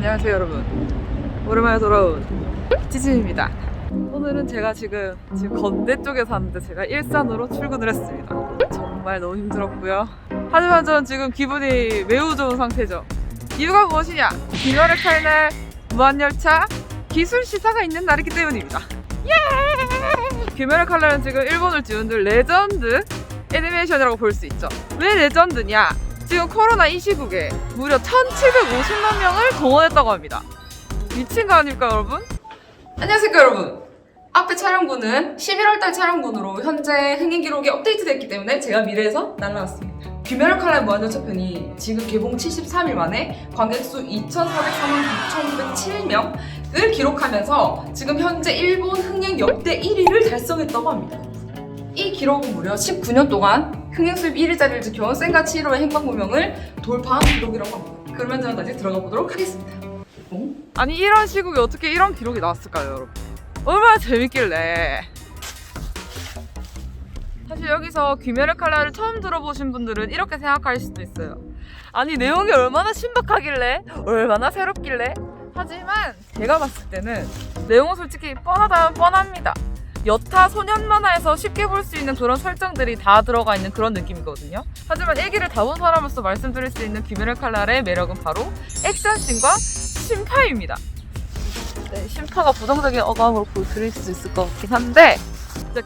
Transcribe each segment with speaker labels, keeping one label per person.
Speaker 1: 안녕하세요 여러분, 오랜만에 돌아온 찌짐입니다. 오늘은 제가 지금 건대 쪽에 사는데 제가 일산으로 출근을 했습니다. 정말 너무 힘들었고요. 하지만 저는 지금 기분이 매우 좋은 상태죠. 이유가 무엇이냐? 김열의 칼날 무한열차 기술 시사가 있는 날이기 때문입니다. 예! 김열의 칼날은 지금 일본을 뒤흔들 레전드 애니메이션이라고 볼 수 있죠. 왜 레전드냐? 지금 코로나 이 시국에 무려 1750만 명을 동원했다고 합니다. 미친 거 아닙니까 여러분? 안녕하세요 여러분, 앞에 촬영분은 11월달 촬영분으로 현재 흥행 기록이 업데이트됐기 때문에 제가 미래에서 날라왔습니다. 귀멸의 칼날 무한열차 편이 지금 개봉 73일 만에 관객수 2,404만 9,907명을 기록하면서 지금 현재 일본 흥행 역대 1위를 달성했다고 합니다. 이 기록은 무려 19년 동안 흥행 수입 1위 자리를 지켜온 센과 치히로의 행방불명을 돌파한 기록이라고 합니다. 그러면 저는 다시 들어가 보도록 하겠습니다. 아니 이런 시국에 어떻게 이런 기록이 나왔을까요 여러분? 얼마나 재밌길래. 사실 여기서 귀멸의 칼날을 처음 들어보신 분들은 이렇게 생각할 수도 있어요. 아니 내용이 얼마나 신박하길래, 얼마나 새롭길래. 하지만 제가 봤을 때는 내용은 솔직히 뻔하다면 뻔합니다. 여타 소년 만화에서 쉽게 볼 수 있는 그런 설정들이 다 들어가 있는 그런 느낌이거든요. 하지만 일기를 다 본 사람으로서 말씀드릴 수 있는 귀멸의 칼날의 매력은 바로 액션씬과 심파입니다. 네, 심파가 부정적인 어감으로 보여드릴 수 있을 것 같긴 한데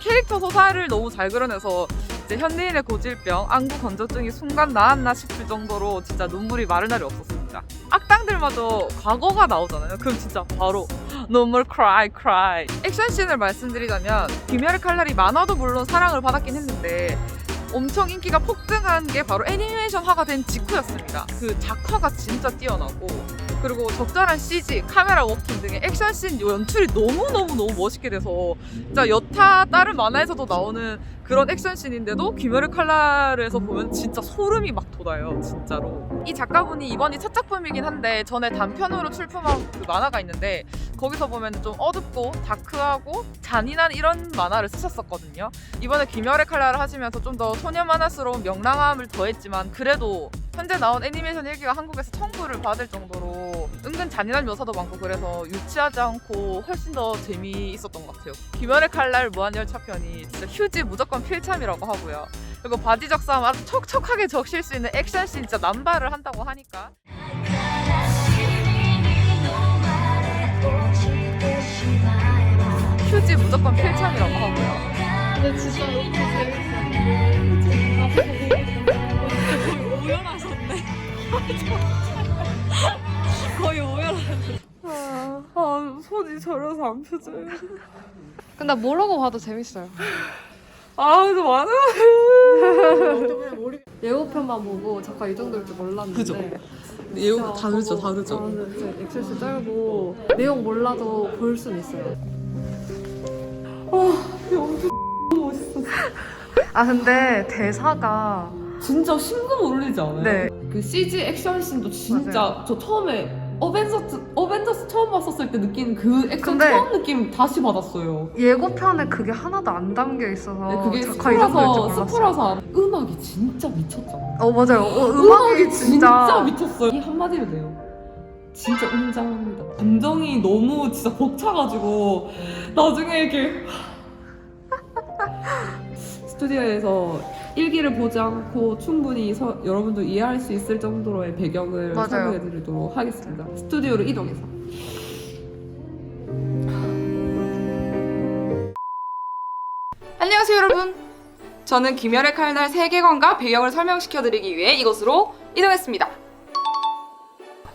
Speaker 1: 캐릭터 소사를 너무 잘 그려내서 이제 현대인의 고질병, 안구 건조증이 순간 나았나 싶을 정도로 진짜 눈물이 마를 날이 없었습니다. 악당들마저 과거가 나오잖아요. 그럼 진짜 바로 눈물 cry. 액션씬을 말씀드리자면 귀멸의 칼날이 만화도 물론 사랑을 받았긴 했는데 엄청 인기가 폭등한 게 바로 애니메이션화가 된 직후였습니다. 그 작화가 진짜 뛰어나고 그리고 적절한 CG, 카메라 워킹 등의 액션씬 연출이 너무 멋있게 돼서 진짜 여타 다른 만화에서도 나오는 그런 액션씬인데도 귀멸의 칼날에서 보면 진짜 소름이 막 돋아요, 진짜로. 이 작가분이 이번이 첫 작품이긴 한데 전에 단편으로 출품한 그 만화가 있는데 거기서 보면 좀 어둡고 다크하고 잔인한 이런 만화를 쓰셨었거든요. 이번에 귀멸의 칼날을 하시면서 좀 더 소년 만화스러운 명랑함을 더했지만 그래도 현재 나온 애니메이션 1기가 한국에서 청구를 받을 정도로 은근 잔인한 묘사도 많고 그래서 유치하지 않고 훨씬 더 재미있었던 것 같아요. 귀멸의 칼날 무한열차 편이 진짜 휴지 무조건 필참이라고 하고요. 그리고 바디적 싸움 아주 척척하게 적실 수 있는 액션씬 진짜 남발을 한다고 하니까 휴지 무조건 필참이라고 하고요.
Speaker 2: 근데 진짜 너무 재밌어. 오열하셨네. 거의 오열하셨네.
Speaker 1: 손이 저려서 안 펴져요.
Speaker 2: 근데 뭐라고 봐도 재밌어요.
Speaker 1: 근데 맞아.
Speaker 2: 예고편만 보고 잠깐 이 정도일 줄 몰랐는데.
Speaker 1: 그죠? 예고 다르죠.
Speaker 2: 네, 엑셀스 짤고 내용 몰라도 볼 수는 있어요.
Speaker 1: 영주 멋있어.
Speaker 2: 근데 대사가
Speaker 1: 진짜 심금 울리지 않아요?
Speaker 2: 네.
Speaker 1: 그 CG 액션씬도 진짜
Speaker 2: 맞아요.
Speaker 1: 저 처음에 어벤져스 처음 봤었을 때 느낀 그 액션
Speaker 2: 근데
Speaker 1: 처음 느낌 다시 받았어요.
Speaker 2: 예고편에 그게 하나도 안 담겨 있어서
Speaker 1: 네, 그게
Speaker 2: 잠깐 이 정도일 줄 몰랐어요.
Speaker 1: 스포라서 음악이 진짜 미쳤잖아요.
Speaker 2: 맞아요. 음악이 진짜
Speaker 1: 미쳤어요. 이 한마디로 돼요. 진짜 웅장합니다. 감정이 너무 진짜 벅차가지고 나중에 이렇게 스튜디오에서 일기를 보지 않고 충분히 여러분도 이해할 수 있을 정도로의 배경을
Speaker 2: 맞아요.
Speaker 1: 설명해드리도록 하겠습니다. 스튜디오로 이동해서. 안녕하세요 여러분. 저는 귀멸의 칼날 세계관과 배경을 설명시켜드리기 위해 이곳으로 이동했습니다.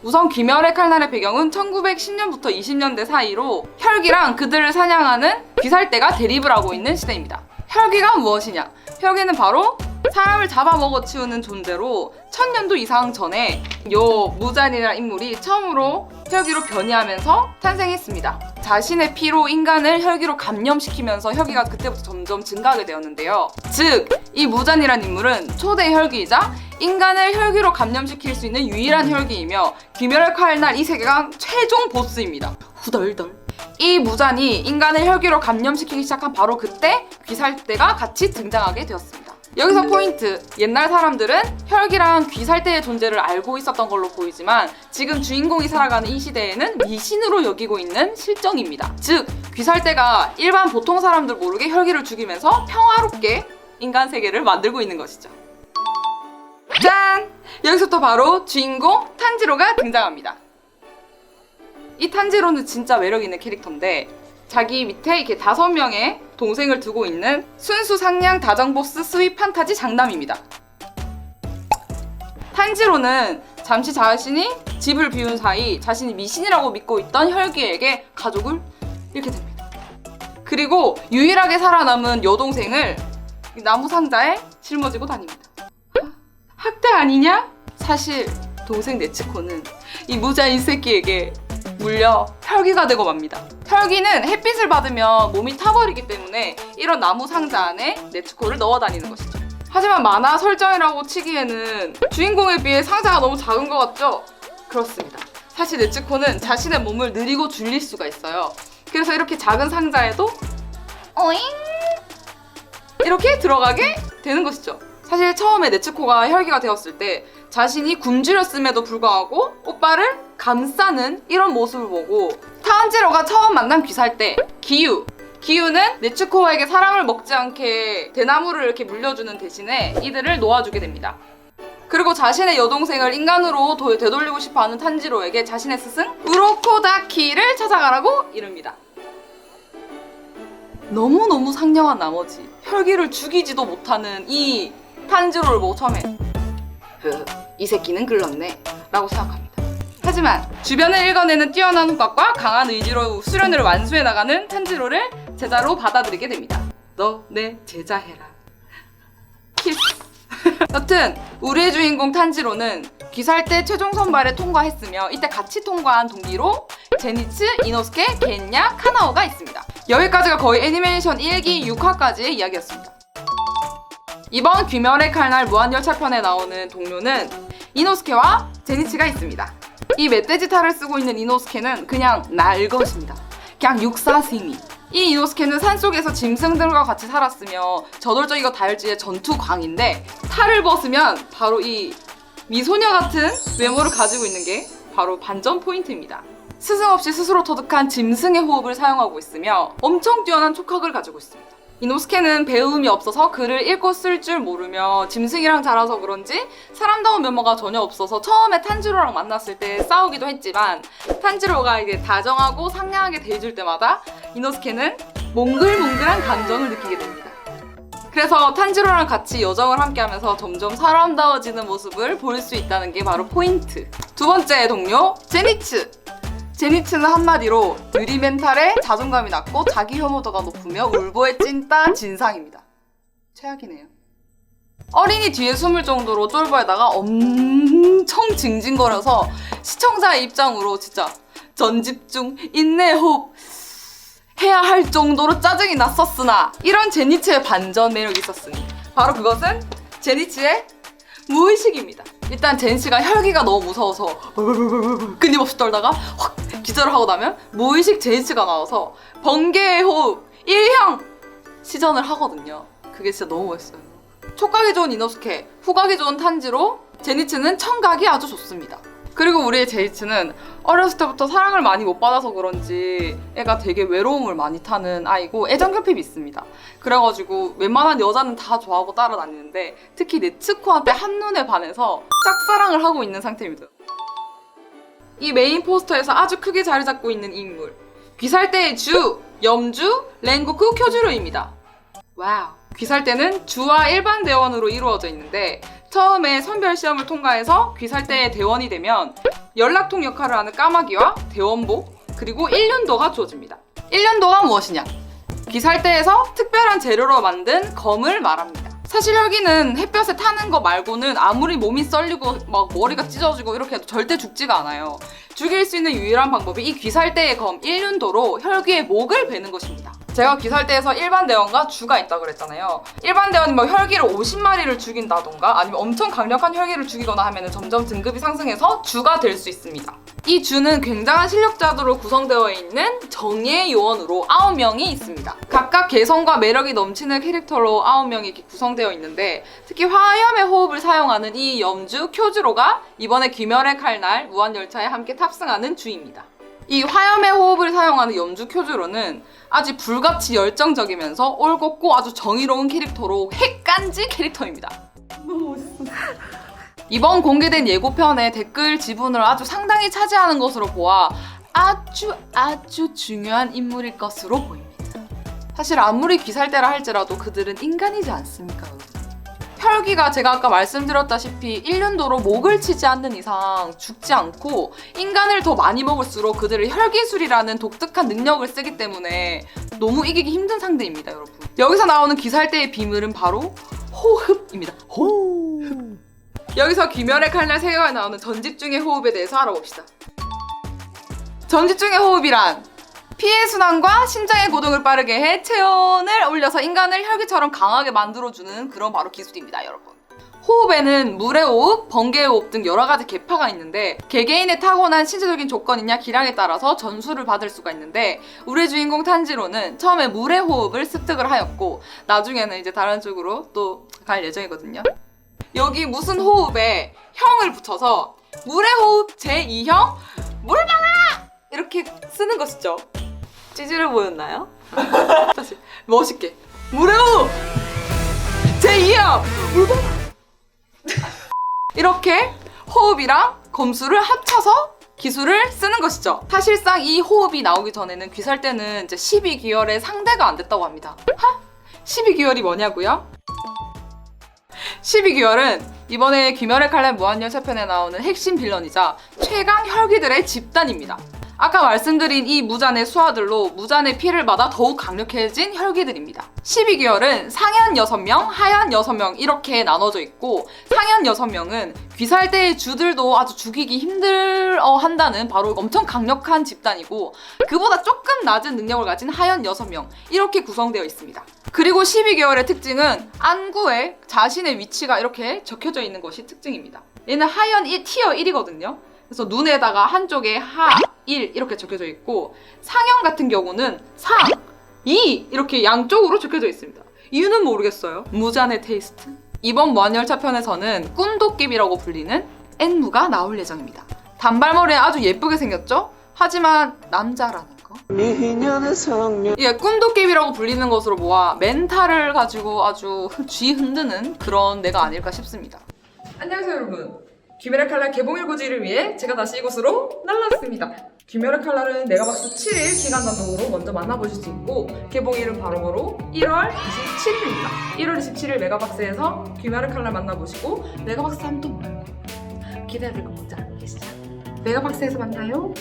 Speaker 1: 우선 귀멸의 칼날의 배경은 1910년부터 20년대 사이로 혈귀랑 그들을 사냥하는 귀살대가 대립을 하고 있는 시대입니다. 혈귀가 무엇이냐? 혈귀는 바로 사람을 잡아먹어 치우는 존재로 1000년도 이상 전에 요 무잔이라는 인물이 처음으로 혈귀로 변이하면서 탄생했습니다. 자신의 피로 인간을 혈귀로 감염시키면서 혈귀가 그때부터 점점 증가하게 되었는데요. 즉, 이 무잔이라는 인물은 초대 혈귀이자 인간을 혈귀로 감염시킬 수 있는 유일한 혈귀이며 귀멸의 칼날 이 세계관 최종 보스입니다. 후덜덜. 이 무잔이 인간을 혈귀로 감염시키기 시작한 바로 그때 귀살대가 같이 등장하게 되었습니다. 여기서 포인트! 옛날 사람들은 혈기랑 귀살대의 존재를 알고 있었던 걸로 보이지만 지금 주인공이 살아가는 이 시대에는 미신으로 여기고 있는 실정입니다. 즉, 귀살대가 일반 보통 사람들 모르게 혈기를 죽이면서 평화롭게 인간 세계를 만들고 있는 것이죠. 짠! 여기서부터 바로 주인공 탄지로가 등장합니다. 이 탄지로는 진짜 매력있는 캐릭터인데 자기 밑에 이렇게 5명의 동생을 두고 있는 순수 상냥 다정보스 스윗 판타지 장남입니다. 탄지로는 잠시 자신이 집을 비운 사이 자신이 미신이라고 믿고 있던 혈귀에게 가족을 잃게 됩니다. 그리고 유일하게 살아남은 여동생을 나무 상자에 짊어지고 다닙니다. 학대 아니냐? 사실 동생 네츠코는 이 무자인 새끼에게 물려 혈귀가 되고 맙니다. 혈귀는 햇빛을 받으면 몸이 타버리기 때문에 이런 나무 상자 안에 네츠코를 넣어 다니는 것이죠. 하지만 만화 설정이라고 치기에는 주인공에 비해 상자가 너무 작은 것 같죠? 그렇습니다. 사실 네츠코는 자신의 몸을 느리고 줄일 수가 있어요. 그래서 이렇게 작은 상자에도 어잉? 이렇게 들어가게 되는 것이죠. 사실 처음에 네츠코가 혈기가 되었을 때 자신이 굶주렸음에도 불구하고 오빠를 감싸는 이런 모습을 보고 탄지로가 처음 만난 귀살대 기유는 네츠코에게 사람을 먹지 않게 대나무를 이렇게 물려주는 대신에 이들을 놓아주게 됩니다. 그리고 자신의 여동생을 인간으로 되돌리고 싶어하는 탄지로에게 자신의 스승 우로코다키를 찾아가라고 이릅니다. 너무너무 상냥한 나머지 혈기를 죽이지도 못하는 이 탄지로를 보고 처음에 이 새끼는 글렀네 라고 생각합니다. 하지만 주변을 읽어내는 뛰어난 후각과 강한 의지로 수련을 완수해 나가는 탄지로를 제자로 받아들이게 됩니다. 너 내 제자 해라. 키스. 여튼 우리의 주인공 탄지로는 귀살대 최종 선발에 통과했으며 이때 같이 통과한 동기로 제니츠, 이노스케, 겐야, 카나오가 있습니다. 여기까지가 거의 애니메이션 1기 6화까지의 이야기였습니다. 이번 귀멸의 칼날 무한열차편에 나오는 동료는 이노스케와 제니츠가 있습니다. 이 멧돼지 탈을 쓰고 있는 이노스케는 그냥 날것입니다. 그냥 육사스미. 이 이노스케는 산속에서 짐승들과 같이 살았으며 저돌적이고 다혈질의 전투광인데 탈을 벗으면 바로 이 미소녀 같은 외모를 가지고 있는 게 바로 반전 포인트입니다. 스승 없이 스스로 터득한 짐승의 호흡을 사용하고 있으며 엄청 뛰어난 촉각을 가지고 있습니다. 이노스케는 배움이 없어서 글을 읽고 쓸 줄 모르며 짐승이랑 자라서 그런지 사람다운 면모가 전혀 없어서 처음에 탄지로랑 만났을 때 싸우기도 했지만 탄지로가 이제 다정하고 상냥하게 대해줄 때마다 이노스케는 몽글몽글한 감정을 느끼게 됩니다. 그래서 탄지로랑 같이 여정을 함께하면서 점점 사람다워지는 모습을 볼 수 있다는 게 바로 포인트. 두 번째 동료 제니츠. 제니츠는 한마디로 느리 멘탈에 자존감이 낮고 자기 혐오도가 높으며 울보의 찐따 진상입니다. 최악이네요. 어린이 뒤에 숨을 정도로 쫄보에다가 엄청 징징거려서 시청자의 입장으로 진짜 전집중, 인내, 호흡 해야 할 정도로 짜증이 났었으나 이런 제니츠의 반전 매력이 있었으니 바로 그것은 제니츠의 무의식입니다. 일단 제니츠가 혈기가 너무 무서워서 끊임없이 떨다가 확 기절을 하고 나면 무의식 제니츠가 나와서 번개의 호흡 1형 시전을 하거든요. 그게 진짜 너무 멋있어요. 촉각이 좋은 이노스케, 후각이 좋은 탄지로, 제니츠는 청각이 아주 좋습니다. 그리고 우리의 제니츠는 어렸을 때부터 사랑을 많이 못 받아서 그런지 애가 되게 외로움을 많이 타는 아이고 애정결핍이 있습니다. 그래가지고 웬만한 여자는 다 좋아하고 따라다니는데 특히 네츠코한테 한눈에 반해서 짝사랑을 하고 있는 상태입니다. 이 메인 포스터에서 아주 크게 자리 잡고 있는 인물, 귀살대의 주, 염주, 렌고쿠 쿄주로입니다. 와우. 귀살대는 주와 일반 대원으로 이루어져 있는데 처음에 선별 시험을 통과해서 귀살대의 대원이 되면 연락통 역할을 하는 까마귀와 대원복 그리고 1년도가 주어집니다. 1년도가 무엇이냐? 귀살대에서 특별한 재료로 만든 검을 말합니다. 사실 혈기는 햇볕에 타는 거 말고는 아무리 몸이 썰리고 막 머리가 찢어지고 이렇게 해도 절대 죽지가 않아요. 죽일 수 있는 유일한 방법이 이 귀살대의 검 1년도로 혈기의 목을 베는 것입니다. 제가 귀살대에서 일반 대원과 주가 있다고 그랬잖아요. 일반 대원이 뭐 혈기를 50마리를 죽인다던가 아니면 엄청 강력한 혈기를 죽이거나 하면 점점 등급이 상승해서 주가 될 수 있습니다. 이 주는 굉장한 실력자들로 구성되어 있는 정예 요원으로 9명이 있습니다. 각각 개성과 매력이 넘치는 캐릭터로 9명이 이렇게 구성되어 있는데 특히 화염의 호흡을 사용하는 이 염주 쿄즈로가 이번에 귀멸의 칼날 무한열차에 함께 탑승하는 주입니다. 이 화염의 호흡을 사용하는 염주 쿄즈로는 아주 불같이 열정적이면서 올곧고 아주 정의로운 캐릭터로 핵간지 캐릭터입니다.
Speaker 2: 너무 멋있어.
Speaker 1: 이번 공개된 예고편의 댓글 지분을 아주 상당히 차지하는 것으로 보아 아주 중요한 인물일 것으로 보입니다. 사실 아무리 귀살대라 할지라도 그들은 인간이지 않습니까, 여러분? 혈기가 제가 아까 말씀드렸다시피 1년도로 목을 치지 않는 이상 죽지 않고 인간을 더 많이 먹을수록 그들을 혈기술이라는 독특한 능력을 쓰기 때문에 너무 이기기 힘든 상대입니다, 여러분. 여기서 나오는 귀살대의 비밀은 바로 호흡입니다. 호흡. 여기서 귀멸의 칼날 세계관에 나오는 전집중의 호흡에 대해서 알아봅시다. 전집중의 호흡이란 피해 순환과 심장의 고동을 빠르게 해 체온을 올려서 인간을 혈기처럼 강하게 만들어주는 그런 바로 기술입니다, 여러분. 호흡에는 물의 호흡, 번개의 호흡 등 여러 가지 계파가 있는데 개개인의 타고난 신체적인 조건이냐 기량에 따라서 전수를 받을 수가 있는데 우리 주인공 탄지로는 처음에 물의 호흡을 습득을 하였고 나중에는 이제 다른 쪽으로 또 갈 예정이거든요. 여기 무슨 호흡에 형을 붙여서 물의 호흡 제2형 물방아! 이렇게 쓰는 것이죠. 찌질해 보였나요? 다시 멋있게 물의 호흡 제2형 물방아! 이렇게 호흡이랑 검수를 합쳐서 기술을 쓰는 것이죠. 사실상 이 호흡이 나오기 전에는 귀살대는 이제 12기열의 상대가 안 됐다고 합니다. 12기열이 뭐냐고요? 12기열은 이번에 귀멸의 칼날 무한열차편에 나오는 핵심 빌런이자 최강 혈기들의 집단입니다. 아까 말씀드린 이 무잔의 수하들로 무잔의 피를 받아 더욱 강력해진 혈기들입니다. 12기열은 상현 6명, 하현 6명 이렇게 나눠져 있고 상현 6명은 귀살대의 주들도 아주 죽이기 힘들어한다는 바로 엄청 강력한 집단이고 그보다 조금 낮은 능력을 가진 하현 6명 이렇게 구성되어 있습니다. 그리고 12개월의 특징은 안구에 자신의 위치가 이렇게 적혀져 있는 것이 특징입니다. 얘는 하연 티어 1이거든요. 그래서 눈에다가 한쪽에 하, 1 이렇게 적혀져 있고 상현 같은 경우는 상, 2 이렇게 양쪽으로 적혀져 있습니다. 이유는 모르겠어요. 무잔의 테이스트. 이번 무한열차편에서는 꿈도깨비라고 불리는 엔무가 나올 예정입니다. 단발머리에 아주 예쁘게 생겼죠? 하지만 남자라는 거. 예, 꿈도깨비라고 불리는 것으로 모아 멘탈을 가지고 아주 쥐 흔드는 그런 애가 아닐까 싶습니다. 안녕하세요, 여러분. 귀멸의 칼날 개봉 일고지를 위해 제가 다시 이곳으로 날라왔습니다. 귀멸의 칼날은 메가박스 7일 기간 단독으로 먼저 만나보실 수 있고 개봉일은 바로바로 1월 27일입니다. 1월 27일 메가박스에서 귀멸의 칼날 만나보시고 메가박스 하면 또 뭐예요? 기대해야 될 거 뭔지 알고 계시죠? 메가박스에서 만나요.